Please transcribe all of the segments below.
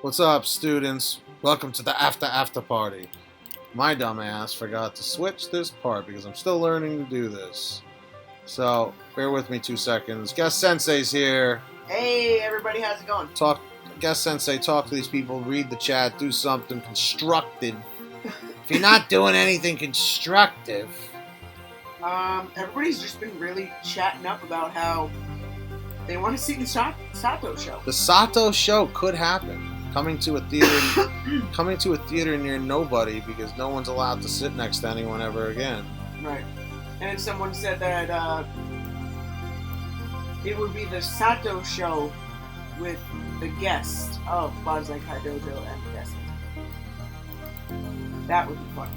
What's up, students? Welcome to the Afta party. My dumbass forgot to switch this part because I'm still learning to do this. So, bear with me 2 seconds. Guest Sensei's here. Hey, everybody, how's it going? Guest Sensei, talk to these people, read the chat, do something constructive. If you're not doing anything constructive... Everybody's just been really chatting up about how they want to see the Sato show. The Sato show could happen. Coming to a theater near nobody because no one's allowed to sit next to anyone ever again. Right. And someone said that it would be the Sato show with the guest of BONSAI Dojo and the guest. That would be fun.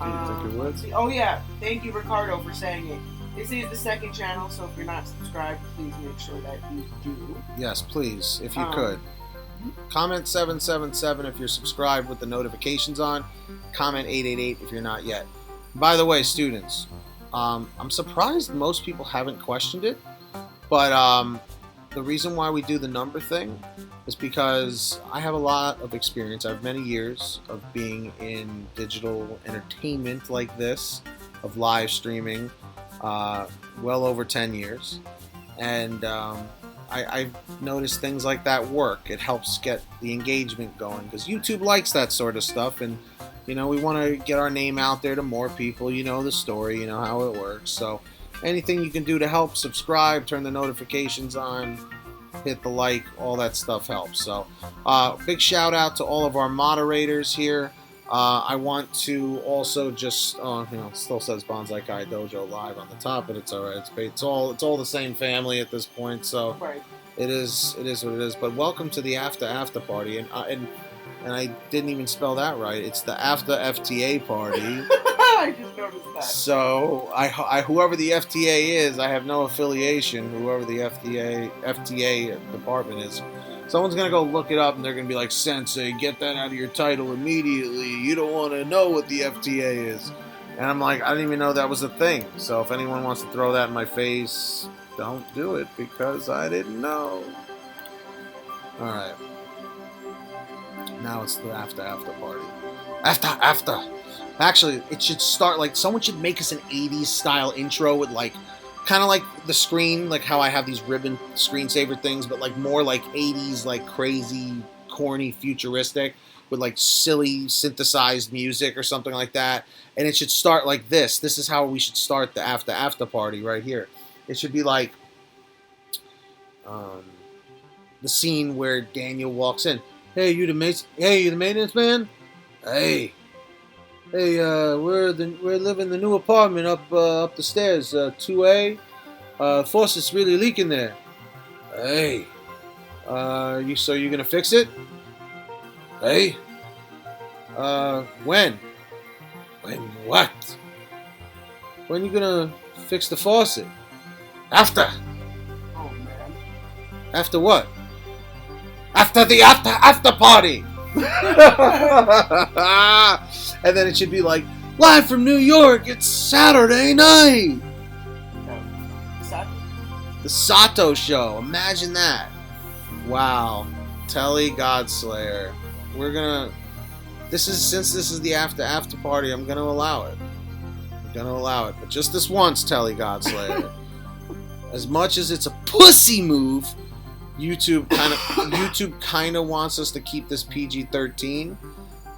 Do you think it would? Let's see. Oh yeah, thank you Ricardo for saying it. This is the second channel, so if you're not subscribed, please make sure that you do. Yes, please, if you could. Comment 777 if you're subscribed with the notifications on. Comment 888 if you're not yet. By the way, students, I'm surprised most people haven't questioned it, but the reason why we do the number thing is because I have a lot of experience. I have many years of being in digital entertainment like this, of live streaming, well over 10 years, and I've noticed things like that work. It helps get the engagement going because YouTube likes that sort of stuff, and you know, we want to get our name out there to more people. You know the story, you know how it works. So anything you can do to help, subscribe, turn the notifications on, hit the like, all that stuff helps. So big shout out to all of our moderators here. I want to also just, it still says Bonsai Dojo live on the top, but it's alright. It's all the same family at this point, so right. It is what it is. But welcome to the Afta party, and I didn't even spell that right. It's the Afta FTA party. I just noticed that. So I whoever the FTA is, I have no affiliation. Whoever the FTA department is. Someone's going to go look it up, and they're going to be like, Sensei, get that out of your title immediately. You don't want to know what the FTA is. And I'm like, I didn't even know that was a thing. So if anyone wants to throw that in my face, don't do it, because I didn't know. Alright. Now it's the Afta party. Afta! Actually, it should start, like, someone should make us an 80s style intro with, like, kind of like the screen, like how I have these ribbon screensaver things, but like more like 80s, like crazy, corny, futuristic, with like silly synthesized music or something like that. And it should start like this. This is how we should start the Afta party right here. It should be like the scene where Daniel walks in. Hey, you the maintenance man? Hey, we're living in the new apartment up the stairs, 2A. Faucet's really leaking there. Hey, you gonna fix it? Hey, when? When what? When you gonna fix the faucet? After. Oh man. After what? After the after party. And then it should be like, live from New York, it's Saturday night. The Sato show. Imagine that. Wow. Telly Godslayer. Since this is the after party, I'm gonna allow it. But just this once, Telly Godslayer. As much as it's a pussy move, YouTube kind of wants us to keep this PG-13.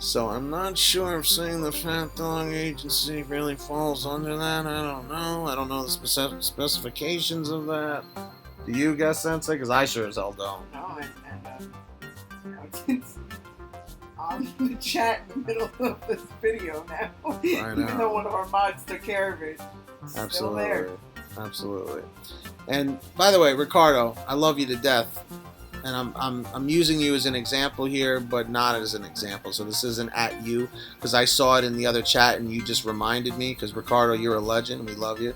So I'm not sure if saying the Fat Dog Agency really falls under that. I don't know. I don't know the specifications of that. Do you guess, Sensei? Because I sure as hell don't. No, it's on the chat in the middle of this video now. I know. Even though one of our mods took care of it. It's still there. Absolutely. And by the way, Ricardo, I love you to death. And I'm using you as an example here, but not as an example. So this isn't at you, because I saw it in the other chat and you just reminded me. Because Ricardo, you're a legend. We love you.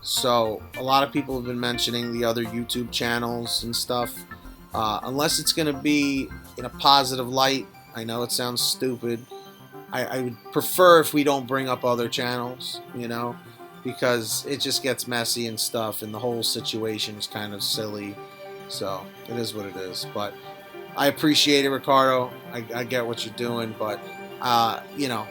So a lot of people have been mentioning the other YouTube channels and stuff. Unless it's going to be in a positive light. I know it sounds stupid. I would prefer if we don't bring up other channels, you know, because it just gets messy and stuff, and the whole situation is kind of silly. So it is what it is. But I appreciate it, Ricardo. I get what you're doing, but you know,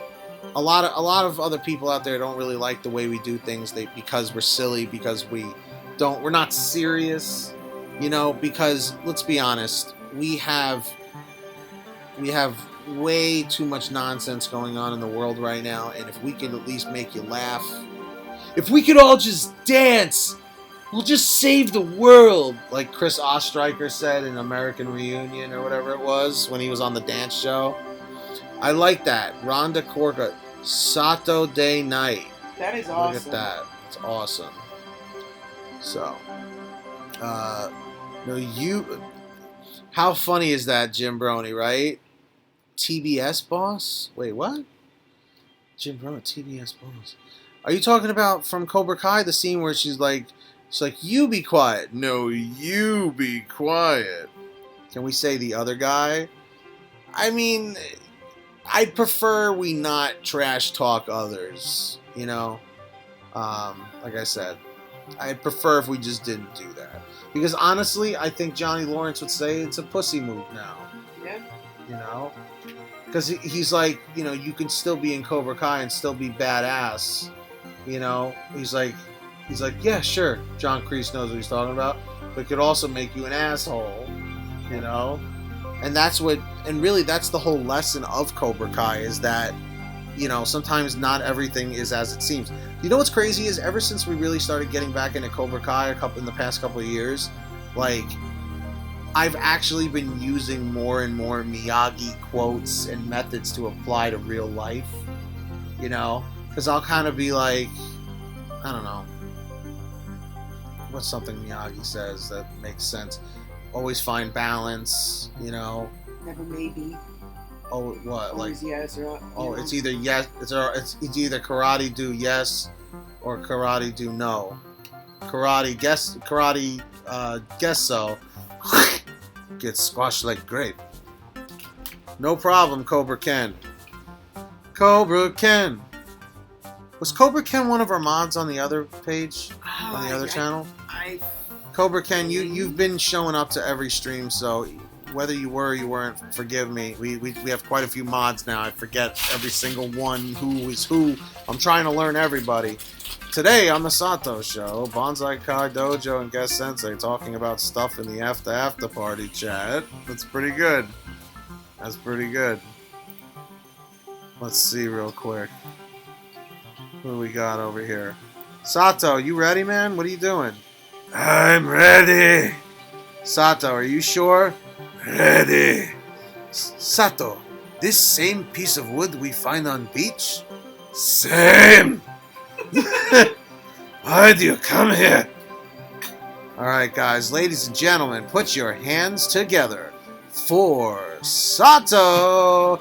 a lot of other people out there don't really like the way we do things. Because we're silly, because we're not serious. You know, because let's be honest, we have way too much nonsense going on in the world right now, and if we could at least make you laugh, if we could all just dance, we'll just save the world, like Chris Ostreicher said in American Reunion or whatever it was when he was on the dance show. I like that. Rhonda Corca, Sato Day Night. That is awesome. Look at that. It's awesome. So, no, how funny is that, Jim Brony, right? TBS boss? Wait, what? Jim Brony, TBS boss. Are you talking about from Cobra Kai, the scene where she's like, you be quiet. No, you be quiet. Can we say the other guy? I mean, I'd prefer we not trash talk others, you know? Like I said, I'd prefer if we just didn't do that. Because honestly, I think Johnny Lawrence would say it's a pussy move now. Yeah. You know? Because he's like, you know, you can still be in Cobra Kai and still be badass. You know? He's like, yeah, sure, John Kreese knows what he's talking about, but it could also make you an asshole, you know? And really that's the whole lesson of Cobra Kai, is that, you know, sometimes not everything is as it seems. You know what's crazy is ever since we really started getting back into Cobra Kai in the past couple of years, like, I've actually been using more and more Miyagi quotes and methods to apply to real life, you know? Because I'll kind of be like, I don't know, what's something Miyagi says that makes sense? Always find balance, you know? Never maybe. Oh, what? Always like yes or oh, it's either yes. It's either karate do yes or karate do no. Karate guess so. Get squashed like grape. No problem, Cobra Ken. Cobra Ken. Was Cobra Ken one of our mods on the other page? On the other channel? Cobra Ken, you've been showing up to every stream, so whether you were or you weren't, forgive me. We have quite a few mods now. I forget every single one who is who. I'm trying to learn everybody. Today on the Sato Show, Bonsai Kai Dojo and Guest Sensei talking about stuff in the Afta party chat. That's pretty good. That's pretty good. Let's see real quick. Who do we got over here? Sato, you ready, man? What are you doing? I'm ready. Sato, are you sure? Ready. Sato, this same piece of wood we find on beach? Same. Why do you come here? Alright, guys, ladies and gentlemen, put your hands together for Sato.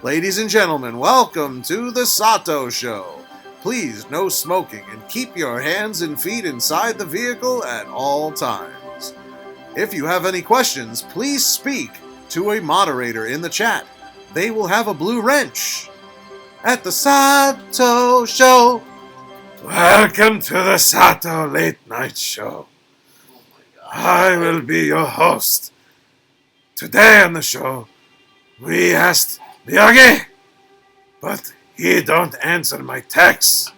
Ladies and gentlemen, welcome to the Sato Show. Please, no smoking, and keep your hands and feet inside the vehicle at all times. If you have any questions, please speak to a moderator in the chat. They will have a blue wrench. At the Sato Show. Welcome to the Sato Late Night Show. Oh my God. I will be your host. Today on the show, we asked Miyagi, but he don't answer my texts.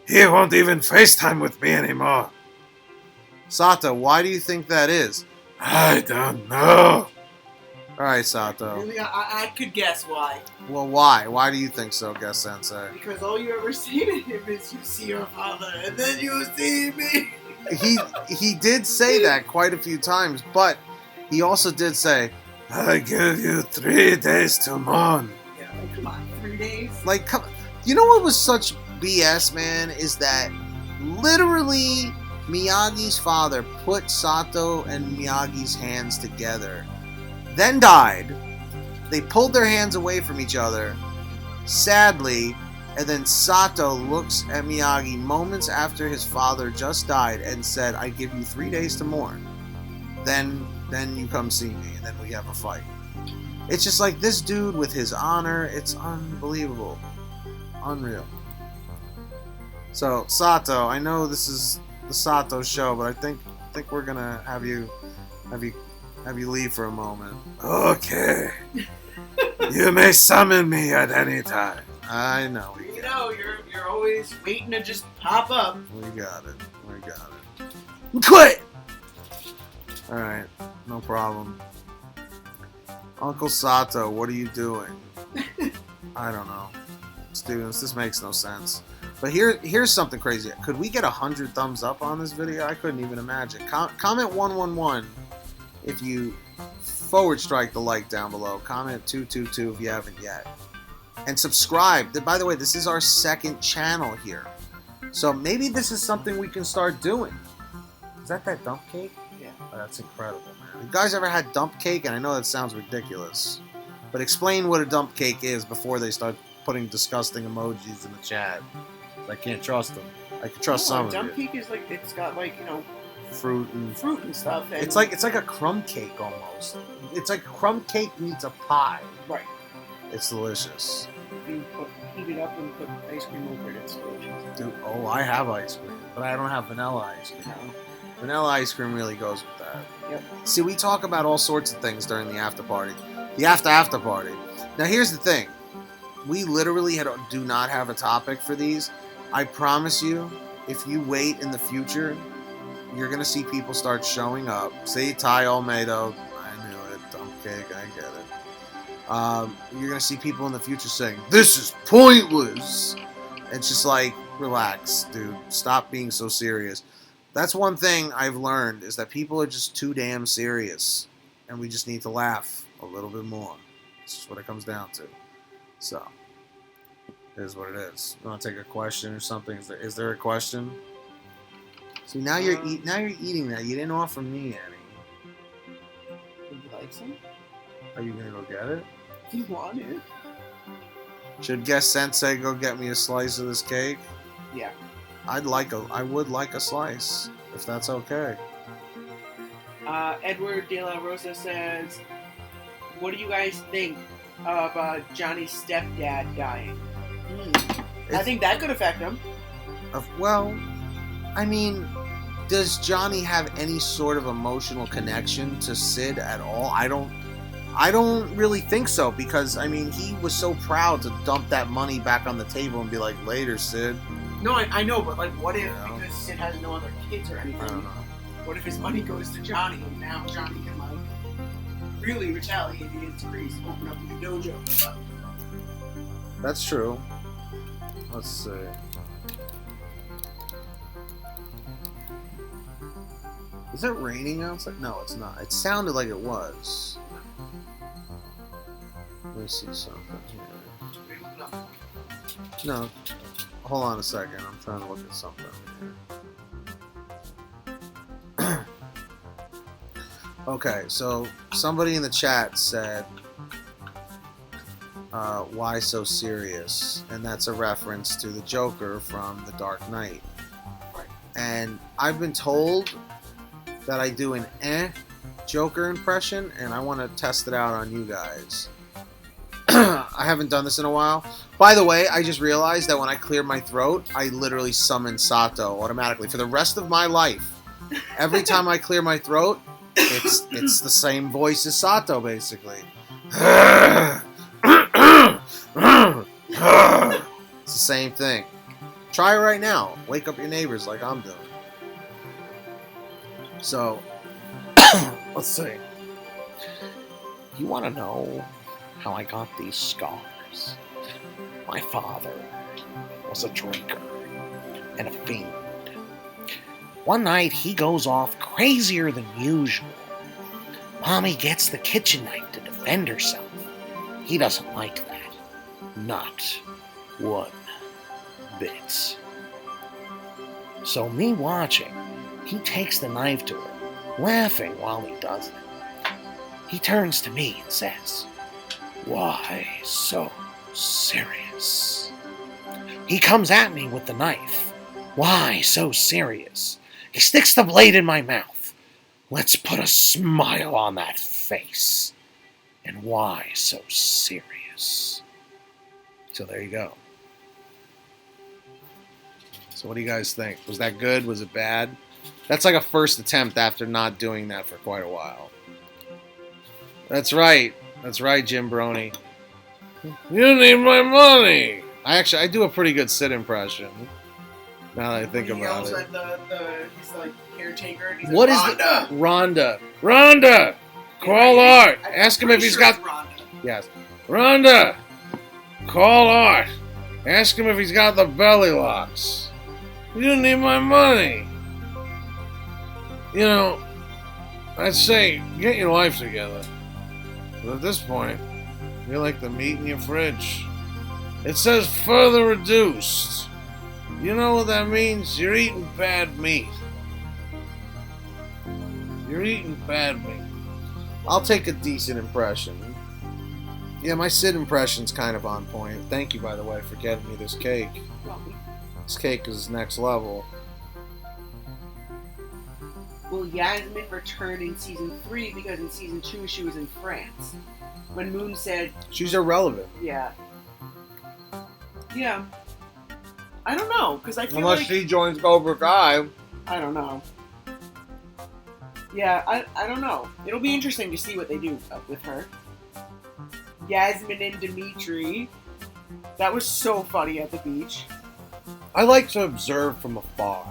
He won't even FaceTime with me anymore. Sato, why do you think that is? I don't know. Alright, Sato. Really, I could guess why. Well, why? Why do you think so, Guest Sensei? Because all you ever see to him is you see your father, and then you see me. He did say that quite a few times, but he also did say, I give you 3 days to mourn. Yeah, like, come on, 3 days? Like, come, you know what was such BS, man, is that literally Miyagi's father put Sato and Miyagi's hands together, then died. They pulled their hands away from each other, sadly, and then Sato looks at Miyagi moments after his father just died and said, I give you 3 days to mourn. Then you come see me, and then we have a fight. It's just like this dude with his honor, it's unbelievable. Unreal. So Sato, I know this is the Sato show, but I think we're gonna have you leave for a moment. Okay. You may summon me at any time. I know. You know, you're always waiting to just pop up. We got it. Quit! Alright, no problem. Uncle Sato, what are you doing? I don't know. Students, this makes no sense. But here's something crazy. Could we get 100 thumbs up on this video? I couldn't even imagine. Comment 111 if you /strike the like down below. Comment 222 if you haven't yet. And subscribe. By the way, this is our second channel here. So maybe this is something we can start doing. Is that dump cake? Yeah. Oh, that's incredible, man. You guys ever had dump cake? And I know that sounds ridiculous. But explain what a dump cake is before they start putting disgusting emojis in the chat. I can't trust them. I can trust some of it. Dump cake is like, it's got like, fruit and stuff. And it's like a crumb cake almost. It's like crumb cake meets a pie. Right. It's delicious. You heat it up and put ice cream over it. It's delicious. Dude, oh, I have ice cream, but I don't have vanilla ice cream. No. Vanilla ice cream really goes with that. Yep. See, we talk about all sorts of things during the after party. The after party. Now, here's the thing. We literally do not have a topic for these. I promise you, if you wait in the future, you're going to see people start showing up. See, Ty Olmedo, I knew it, dump cake, I get it. You're going to see people in the future saying, this is pointless. It's just like, relax, dude. Stop being so serious. That's one thing I've learned, is that people are just too damn serious. And we just need to laugh a little bit more. That's just what it comes down to. So, it is what it is. You want to take a question or something? Is there a question? See, now you're eating that. You didn't offer me any. Would you like some? Are you gonna go get it? Do you want it? Should Guest Sensei go get me a slice of this cake? Yeah. I would like a slice, if that's okay. Edward De La Rosa says, what do you guys think of Johnny's stepdad dying? I think that could affect him. Well, I mean, does Johnny have any sort of emotional connection to Sid at all? I don't really think so, because I mean, he was so proud to dump that money back on the table and be like, later, Sid. No, I know, but like, what if, because Sid has no other kids or anything, I don't know. what if his money goes to Johnny, and now Johnny can like really retaliate against Grace, open up a dojo and stuff? That's true. Let's see. Is it raining outside? No, it's not. It sounded like it was. Let me see something here. No. Hold on a second. I'm trying to look at something here. Okay, so somebody in the chat said, why so serious? And that's a reference to the Joker from The Dark Knight. And I've been told that I do an Joker impression, and I want to test it out on you guys. I haven't done this in a while. By the way, I just realized that when I clear my throat, I literally summon Sato automatically for the rest of my life. Every time I clear my throat, it's the same voice as Sato, basically. It's the same thing. Try it right now. Wake up your neighbors like I'm doing. So, let's see. You want to know how I got these scars? My father was a drinker and a fiend. One night, he goes off crazier than usual. Mommy gets the kitchen knife to defend herself. He doesn't like that. Not one bit. So me watching, he takes the knife to her, laughing while he does it. He turns to me and says, "Why so serious?" He comes at me with the knife. Why so serious? He sticks the blade in my mouth. Let's put a smile on that face. And why so serious? So there you go. So what do you guys think? Was that good? Was it bad? That's like a first attempt after not doing that for quite a while. That's right. That's right, Jim Brony. You need my money. I do a pretty good Sid impression. Now that I think He about yells it. at he's like caretaker. And he's What like, is Rhonda! the Rhonda? Rhonda! Call Art. Ask him if he's got. Rhonda. Yes. Rhonda! Call Art. Ask him if he's got the belly locks. You need my money. You know, I'd say get your life together. But at this point, you're like the meat in your fridge. It says further reduced. You know what that means? You're eating bad meat. You're eating bad meat. I'll take a decent impression. Yeah, my Sid impression's kind of on point. Thank you, by the way, for getting me this cake. This cake is next level. Will Yasmin return in season 3 because in season 2 she was in France? When Moon said... She's irrelevant. Yeah. Yeah. I don't know, because I feel Unless like... she joins Cobra Kai. I don't know. Yeah, I don't know. It'll be interesting to see what they do with her. Yasmin and Dimitri. That was so funny at the beach. I like to observe from afar.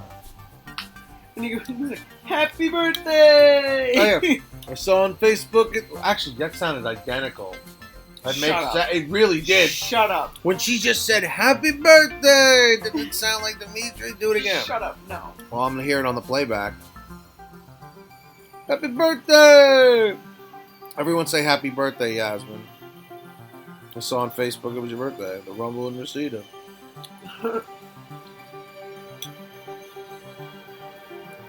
And he goes like, "Happy birthday!" Oh, yeah. I saw on Facebook. Actually, that sounded identical. It really did. Shut up. When she just said "Happy birthday," did it sound like Dimitri? Do it again. Shut up. No. Well, I'm gonna hear it on the playback. Happy birthday! Everyone say happy birthday, Yasmin. I saw on Facebook it was your birthday. The Rumble in Reseda.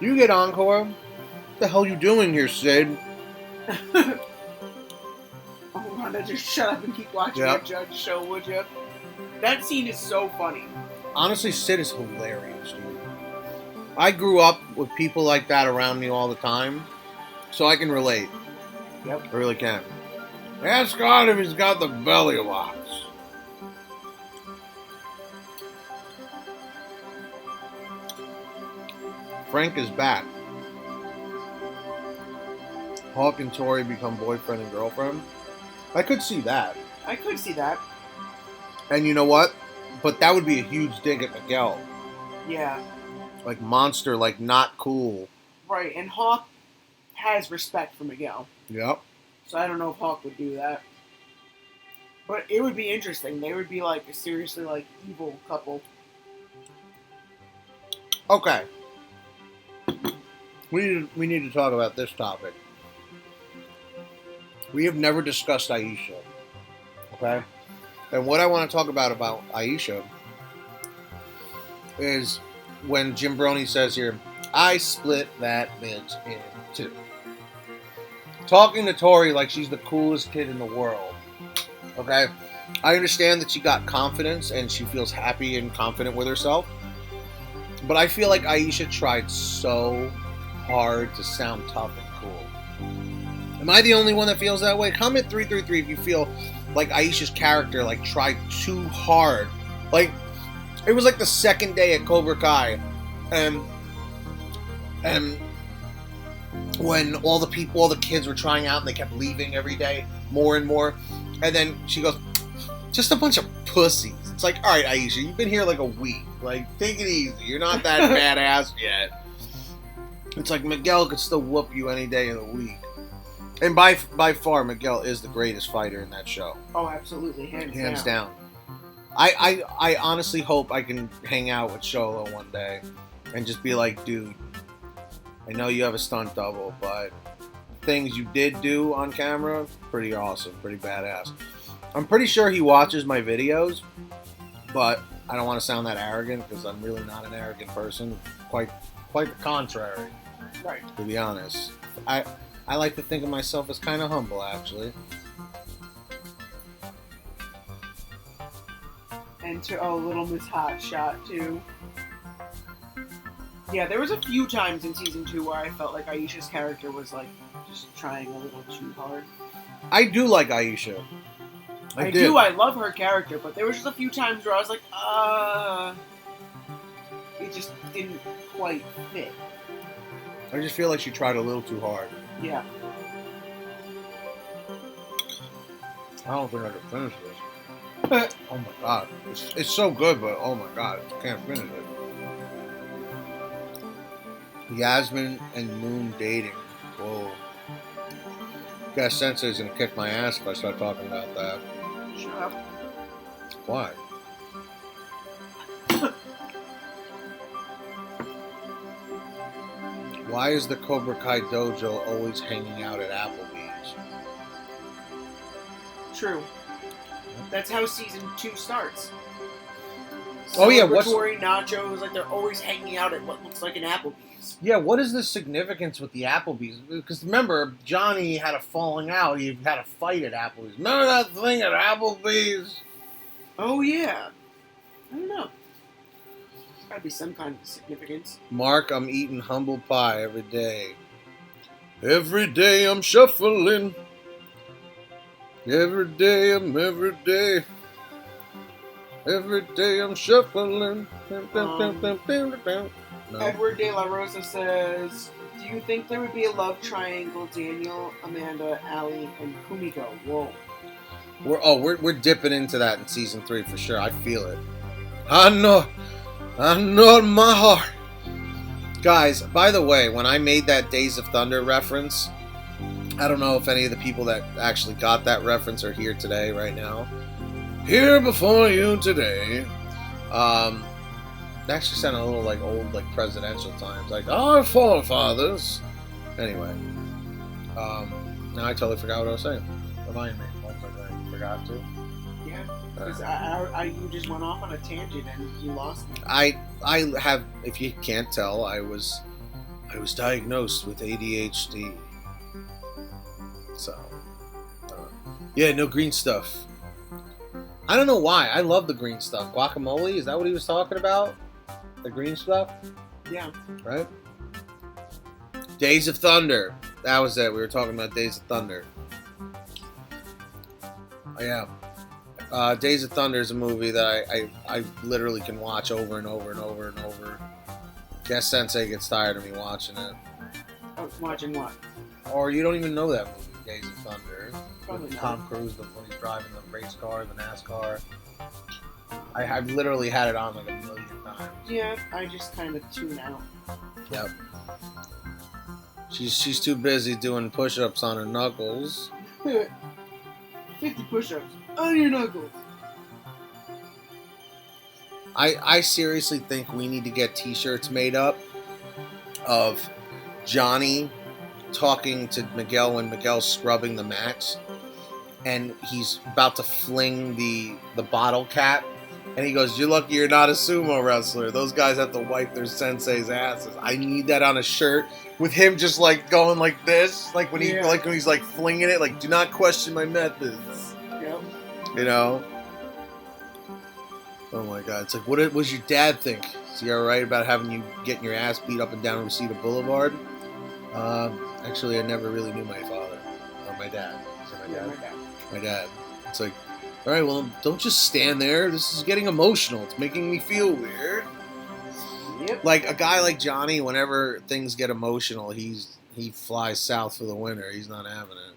You get encore. What the hell you doing here, Sid? Oh, Rhonda, just shut up and keep watching your Judge show, would you? That scene is so funny. Honestly, Sid is hilarious, dude. I grew up with people like that around me all the time, so I can relate. Yep. I really can. Ask God if he's got the belly locks. Frank is back. Hawk and Tori become boyfriend and girlfriend. I could see that. I could see that. And you know what? But that would be a huge dig at Miguel. Yeah. Like monster, like not cool. Right, and Hawk has respect for Miguel. Yep. So I don't know if Hawk would do that. But it would be interesting. They would be like a seriously like evil couple. Okay. We need to talk about this topic. We have never discussed Aisha. Okay? And what I want to talk about Aisha is when Jim Brony says here, I split that bitch in two. Talking to Tori like she's the coolest kid in the world. Okay? I understand that she got confidence and she feels happy and confident with herself. But I feel like Aisha tried so hard to sound tough and cool. Am I the only one that feels that way? Comment 333 if you feel like Aisha's character like tried too hard. Like it was like the second day at Cobra Kai, and when all the kids were trying out and they kept leaving every day more and more, and then she goes, just a bunch of pussies. It's like, all right, Aisha, you've been here like a week. Like, take it easy. You're not that badass yet. It's like Miguel could still whoop you any day of the week. And by far, Miguel is the greatest fighter in that show. Oh, absolutely. Hands down. I honestly hope I can hang out with Sholo one day and just be like, dude, I know you have a stunt double, but things you did do on camera, pretty awesome, pretty badass. I'm pretty sure he watches my videos, but I don't want to sound that arrogant because I'm really not an arrogant person. Quite the contrary. Right. To be honest. I like to think of myself as kind of humble, actually. And to Little Miss Hot Shot too. Yeah, there was a few times in season 2 where I felt like Aisha's character was like just trying a little too hard. I do like Aisha. I do. I love her character, but there was just a few times where I was like, it just didn't quite fit. I just feel like she tried a little too hard. Yeah. I don't think I can finish this. Oh my god. It's so good, but oh my god, I can't finish it. Yasmin and Moon dating. Whoa. Guess Sensei's gonna kick my ass if I start talking about that. Shut up. Why? Why is the Cobra Kai dojo always hanging out at Applebee's? True. That's how season 2 starts. Oh yeah, what's Celebratory nachos, like they're always hanging out at what looks like an Applebee's. Yeah, what is the significance with the Applebee's? Because remember, Johnny had a falling out. He had a fight at Applebee's. Remember that thing at Applebee's? Oh yeah. I don't know. There's gotta be some kind of significance. Mark, I'm eating humble pie every day. Every day I'm shuffling. Every day I'm every day. Every day I'm shuffling. No. Edward De La Rosa says, do you think there would be a love triangle, Daniel, Amanda, Allie, and Kumiko? Whoa. We're dipping into that in season 3 for sure. I feel it. I know in my heart. Guys, by the way, when I made that Days of Thunder reference, I don't know if any of the people that actually got that reference are here today, right now. Here before you today. It actually sounded a little like old, like presidential times, like our forefathers. Anyway, now I totally forgot what I was saying. Remind me. What was I saying? Forgot to. Yeah, because you just went off on a tangent and you lost me. I have, if you can't tell, I was diagnosed with ADHD. So, yeah, no green stuff. I don't know why. I love the green stuff. Guacamole, is that what he was talking about? The green stuff? Yeah. Right? Days of Thunder. That was it. We were talking about Days of Thunder. Oh, yeah. Days of Thunder is a movie that I literally can watch over and over and over and over. Guess Sensei gets tired of me watching it. Oh, watching what? Or you don't even know that movie, Days of Thunder. Probably With not. Tom Cruise when he's driving the race car, the NASCAR. I've literally had it on like a million times. Yeah, I just kind of tune out. Yep. She's too busy doing push-ups on her knuckles. 50 push-ups on your knuckles. I seriously think we need to get t-shirts made up of Johnny talking to Miguel when Miguel's scrubbing the mats, and he's about to fling the bottle cap, and he goes, "You're lucky you're not a sumo wrestler. Those guys have to wipe their sensei's asses." I need that on a shirt with him just like going like this, like when when he's like flinging it, like, "Do not question my methods." Yep. You know. Oh my God! It's like, what was your dad think? Is he all right about having you getting your ass beat up and down Reseda Boulevard? Actually, I never really knew my father or my dad. Is it my dad? My dad. My dad. It's like, all right, well, don't just stand there. This is getting emotional. It's making me feel weird. Yep. Like a guy like Johnny, whenever things get emotional, he flies south for the winter. He's not having it.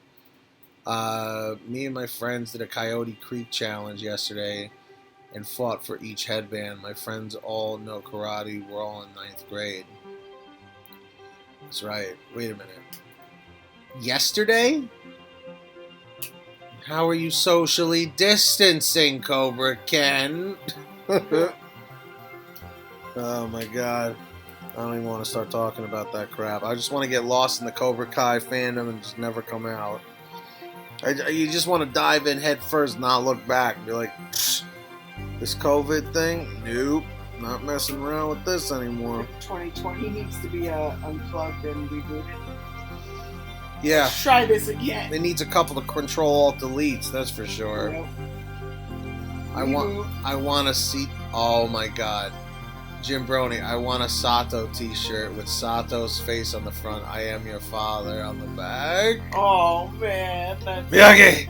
Me and my friends did a Coyote Creek challenge yesterday and fought for each headband. My friends all know karate. We're all in 9th grade. That's right. Wait a minute. Yesterday? How are you socially distancing, Cobra Ken? Oh my God. I don't even want to start talking about that crap. I just want to get lost in the Cobra Kai fandom and just never come out. You just want to dive in head first and not look back and be like, this COVID thing? Nope. Not messing around with this anymore. 2020 needs to be unplugged and rebooted. Yeah. Let's try this again. It needs a couple of Control-Alt-Deletes, that's for sure. Yep. I want to see... Oh my God. Jim Brony, I want a Sato t-shirt with Sato's face on the front. I am your father on the back. Oh man, that's... Miyagi!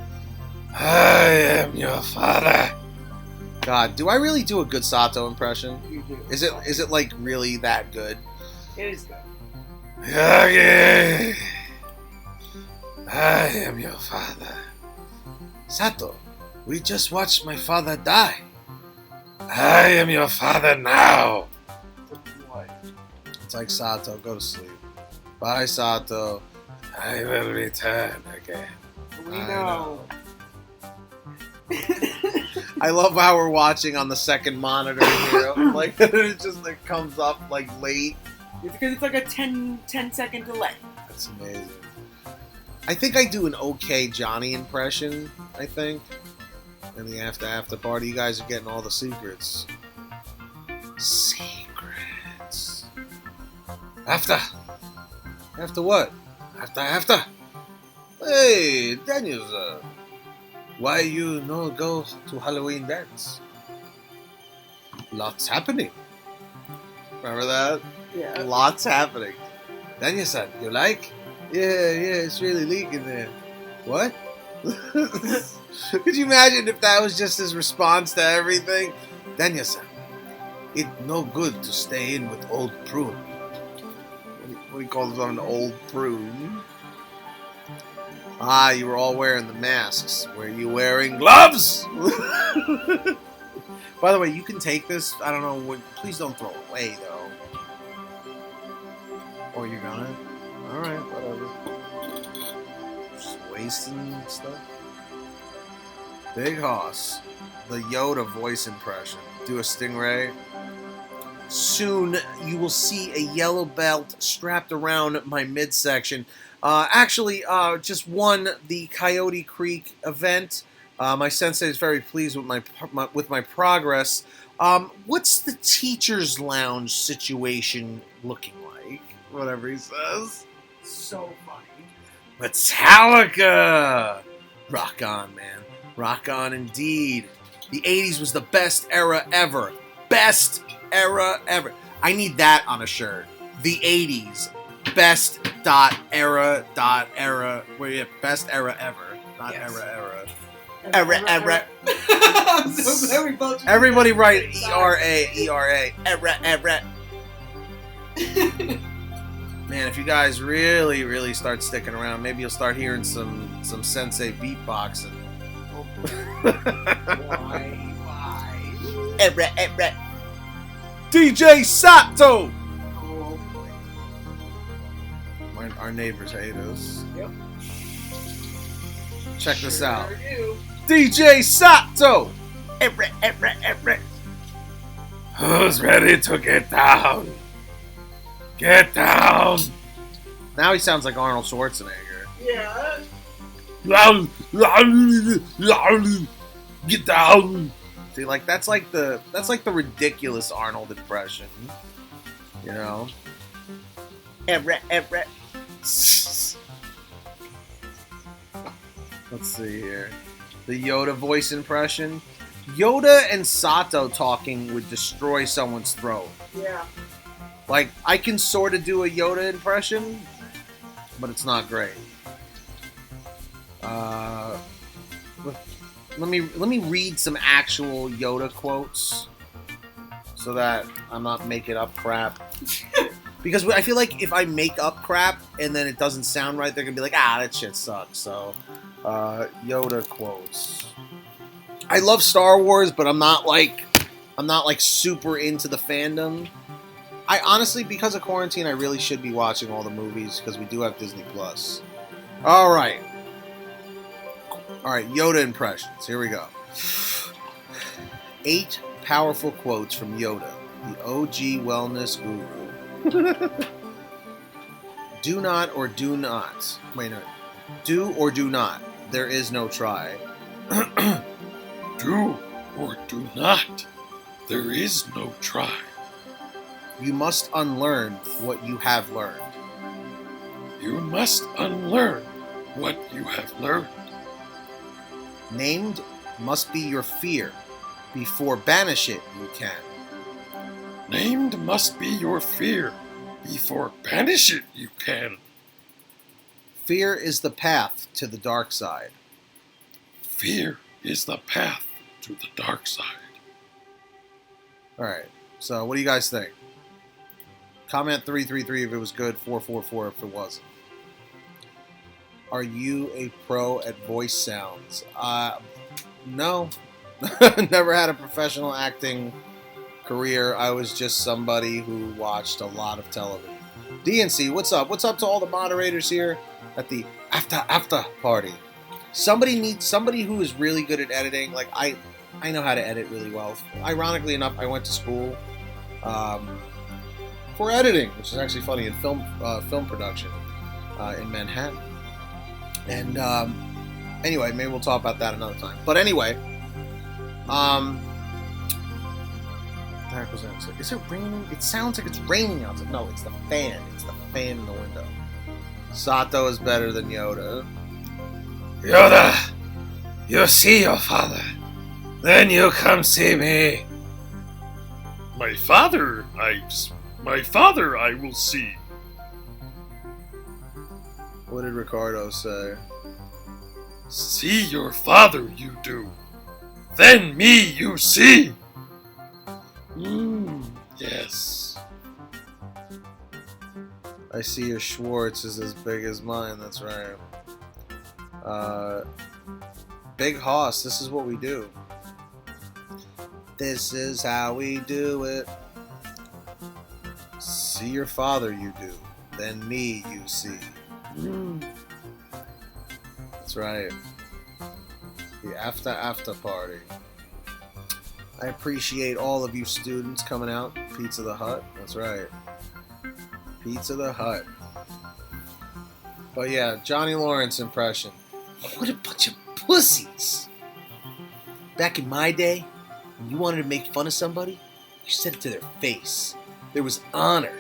I am your father. God, do I really do a good Sato impression? You do. Is it like really that good? It is good. Okay. I am your father. Sato, we just watched my father die. I am your father now. What? It's like, Sato, go to sleep. Bye, Sato. I will return again. We know. I love how we're watching on the second monitor here. Like, it just like comes up like late. It's because it's like a 10-second delay. That's amazing. I think I do an okay Johnny impression, I think. In the after party, you guys are getting all the secrets. Secrets. After what? After. Hey, Daniel, why you no go to Halloween dance? Lots happening. Remember that? Yeah. Lots happening. Daniel-san, you like? Yeah, it's really leaking there. What? Could you imagine if that was just his response to everything? Daniel-san, it's no good to stay in with old prune. What do you call it, an old prune? Ah, you were all wearing the masks. Were you wearing gloves? By the way, you can take this. I don't know. Please don't throw it away, though. Or you're gonna? Alright, whatever. Just wasting stuff. Big Hoss. The Yoda voice impression. Do a stingray. Soon you will see a yellow belt strapped around my midsection. Actually, just won the Coyote Creek event. My sensei is very pleased with my progress. What's the teacher's lounge situation looking like? Whatever he says. So funny. Metallica! Rock on, man. Rock on indeed. The 80s was the best era ever. Best era ever. I need that on a shirt. The 80s. Best era. Where you best era ever. Not Yes. era. Era. Everybody write ERA. Era. Man, if you guys really start sticking around, maybe you'll start hearing some sensei beatboxing. Why? Era. DJ Sato! Oh, Our neighbors hate us. yep. Check this out. Sure do. DJ Sato! Era. Who's ready to get down? Get down! Now he sounds like Arnold Schwarzenegger. Yeah. Get down! See, like that's like the ridiculous Arnold impression. You know? Era. Let's see here. The Yoda voice impression. Yoda and Sato talking would destroy someone's throat. Yeah. Like, I can sort of do a Yoda impression, but it's not great. Let me read some actual Yoda quotes so that I'm not making up crap. Because I feel like if I make up crap and then it doesn't sound right, they're gonna be like, that shit sucks. So, Yoda quotes. I love Star Wars, but I'm not like super into the fandom. I honestly, because of quarantine, I really should be watching all the movies because we do have Disney Plus. All right, Yoda impressions. Here we go. 8 powerful quotes from Yoda, the OG wellness guru. Do not or do not. Wait, no. Do or do not. There is no try. Do or do not. There is no try. You must unlearn what you have learned. You must unlearn what you have learned. Named must be your fear. Before banish it you can. Named must be your fear. Before banish it you can. Fear is the path to the dark side. Fear is the path to the dark side. All right. So, what do you guys think? Comment 333 if it was good, 444 if it wasn't. Are you a pro at voice sounds? No. Never had a professional acting career. I was just somebody who watched a lot of television. DNC, what's up? What's up to all the moderators here at the Afta party? Somebody who is really good at editing. Like I know how to edit really well. Ironically enough, I went to school for editing, which is actually funny, in film production in Manhattan. And anyway, maybe we'll talk about that another time. But anyway, is it raining? It sounds like it's raining outside. No, it's the fan. It's the fan in the window. Sato is better than Yoda. Yoda, you see your father. Then you come see me. My father I will see. What did Ricardo say? See your father, you do. Then me you see. Yes. I see your Schwartz is as big as mine. That's right. Big Hoss, this is what we do. This is how we do it. See your father, you do. Then me, you see. That's right. The Afta party. I appreciate all of you students coming out. Pizza the Hut. That's right. Pizza the Hut. But yeah, Johnny Lawrence impression. What a bunch of pussies. Back in my day, when you wanted to make fun of somebody, you said it to their face. There was honor.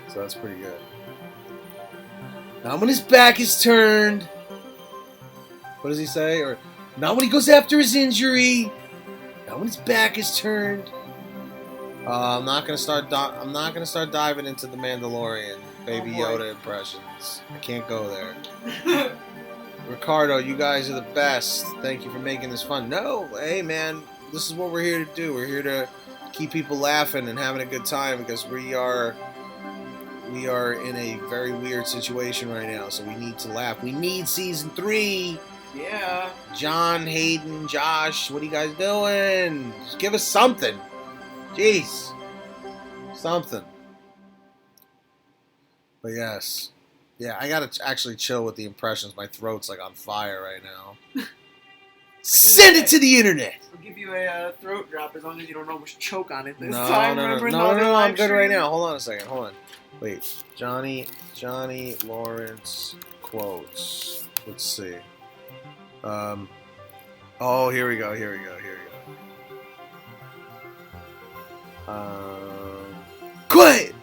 So that's pretty good. Not when his back is turned. What does he say? Or not when he goes after his injury. Not when his back is turned. I'm not gonna start diving into the Mandalorian Baby Yoda impressions. I can't go there. Ricardo, you guys are the best. Thank you for making this fun. No, hey man, this is what we're here to do. We're here to keep people laughing and having a good time because we are in a very weird situation right now. So we need to laugh. We need season 3. Yeah. John, Hayden, Josh, what are you guys doing? Just give us something. Jeez. Something. But yes. Yeah, I gotta actually chill with the impressions. My throat's like on fire right now. Send it to the internet! I'll give you a throat drop as long as you don't almost choke on it this No, time. no, Remember no, I'm good right now. Hold on a second. Hold on. Wait. Johnny Lawrence quotes. Let's see. Oh, here we go. Quiet!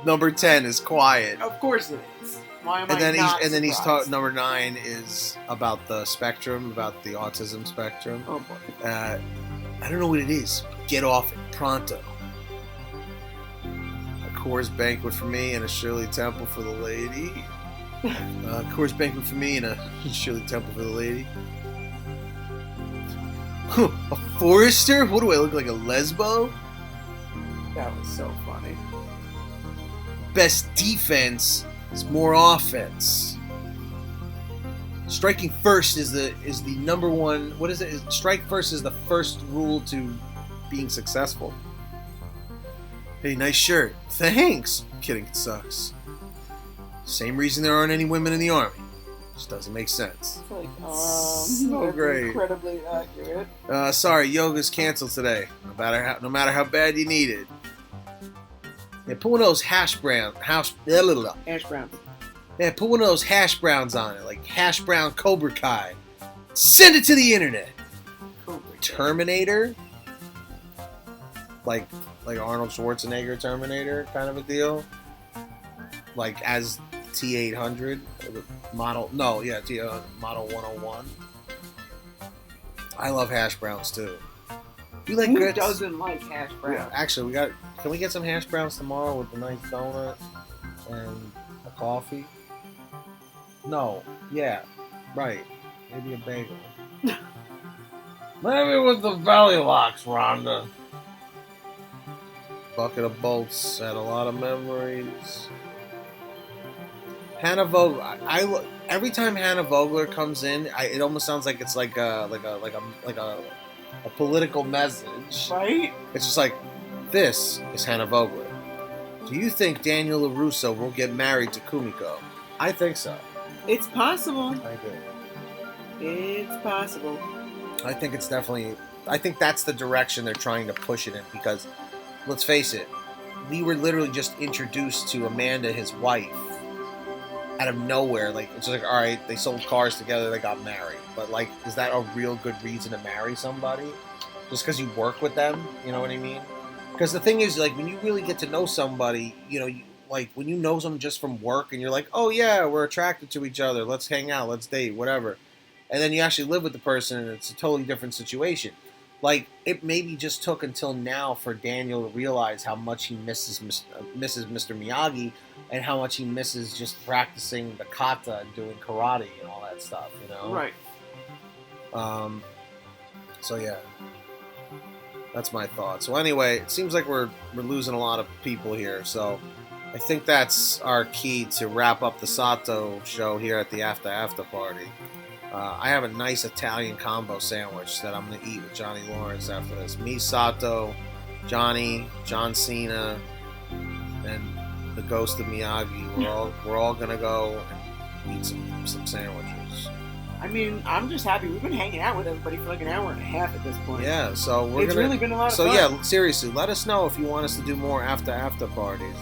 Number 10 is quiet. Of course it is. Why am I then not he's surprised? number 9 is about the spectrum, about the autism spectrum. Oh boy. I don't know what it is. Get off it pronto. A Coors Banquet for me and a Shirley Temple for the lady. Coors Banquet for me and a Shirley Temple for the lady. A Forester? What do I look like, a lesbo? That was so funny. Best defense is more offense. Striking first is the number one. What is it? Strike first is the first rule to being successful. Hey, nice shirt. Thanks. Kidding, it sucks. Same reason there aren't any women in the army. Just doesn't make sense. It's like, So that's great. incredibly accurate. Sorry, yoga's canceled today. No matter how bad you need it. Yeah, put one of those hash browns. Ash brown. Yeah, put one of those hash browns on it, like hash brown Cobra Kai. Send it to the internet. Terminator, like Arnold Schwarzenegger Terminator kind of a deal. Like as T-800 model. No, yeah, model 101. I love hash browns too. You like Who grits? doesn't like hash brown? Yeah, actually, can we get some hash browns tomorrow with a nice donut and a coffee? No. Yeah. Right. Maybe a bagel. Maybe with the belly locks, Rhonda. Bucket of bolts had a lot of memories. Hannah Vogler. Every time Hannah Vogler comes in, it almost sounds like it's like a political message. Right? It's just like, this is Hannah Vogler. Do you think Daniel LaRusso will get married to Kumiko? I think so. It's possible. I do. It's possible. I think it's definitely. I think that's the direction they're trying to push it in because, let's face it, we were literally just introduced to Amanda, his wife, out of nowhere. Like, it's just like, all right, they sold cars together, they got married. But, like, is that a real good reason to marry somebody? Just because you work with them? You know what I mean? Because the thing is, like, when you really get to know somebody, you know, like, when you know them just from work and you're like, oh, yeah, we're attracted to each other, let's hang out, let's date, whatever. And then you actually live with the person and it's a totally different situation. Like, it maybe just took until now for Daniel to realize how much he misses Mr. Miyagi and how much he misses just practicing the kata and doing karate and all that stuff, you know? Right. So, yeah. That's my thought. So, anyway, it seems like we're losing a lot of people here. So, I think that's our key to wrap up the Sato show here at the Afta party. I have a nice Italian combo sandwich that I'm going to eat with Johnny Lawrence after this. Me, Sato, Johnny, John Cena, and the ghost of Miyagi. We're all going to go and eat some sandwiches. I mean, I'm just happy. We've been hanging out with everybody for like an hour and a half at this point. Yeah, so It's really been a lot of fun. So yeah, seriously, let us know if you want us to do more Afta parties.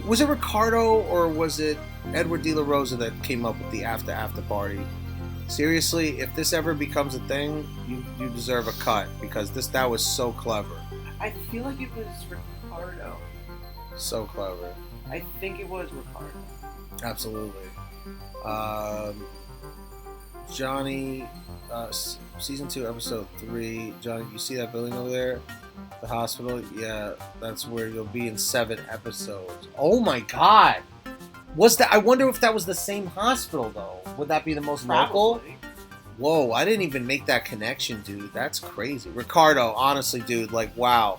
Was it Ricardo or was it Edward De La Rosa that came up with the Afta party? Seriously, if this ever becomes a thing, you deserve a cut because that was so clever. I feel like it was Ricardo. So clever. I think it was Ricardo. Absolutely. Johnny, season 2, episode 3. Johnny, you see that building over there? The hospital? Yeah, that's where you'll be in 7 episodes. Oh my god! I wonder if that was the same hospital, though. Would that be the most local? Probably. Whoa, I didn't even make that connection, dude. That's crazy. Ricardo, honestly, dude, like, wow.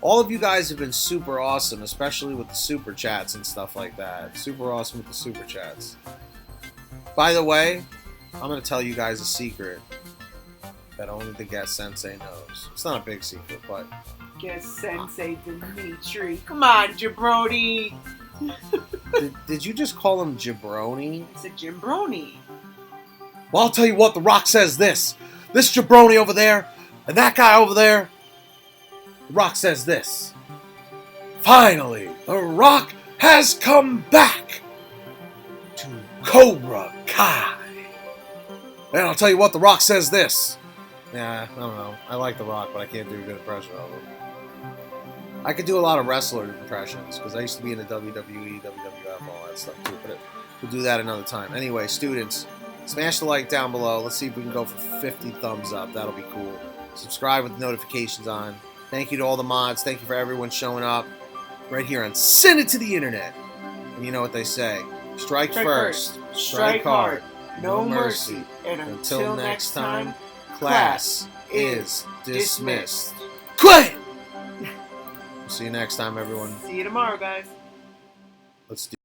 All of you guys have been super awesome, especially with the super chats and stuff like that. Super awesome with the super chats. By the way, I'm going to tell you guys a secret that only the Guest Sensei knows. It's not a big secret, but... Guest Sensei Dimitri. Come on, jabroni. Did you just call him jabroni? It's a jimbroni. Well, I'll tell you what, The Rock says this. This jabroni over there, and that guy over there. The Rock says this. Finally, The Rock has come back to Cobra Kai. And I'll tell you what, The Rock says this. Yeah, I don't know. I like The Rock, but I can't do a good impression of him. I could do a lot of wrestler impressions, because I used to be in the WWE, WWF, all that stuff too, but we'll do that another time. Anyway, students, smash the like down below. Let's see if we can go for 50 thumbs up. That'll be cool. Subscribe with the notifications on. Thank you to all the mods. Thank you for everyone showing up right here on Send It to the Internet. And you know what they say. Strike first. Strike hard. No mercy. And until next time, class is dismissed. Quit! See you next time, everyone. See you tomorrow, guys. Let's do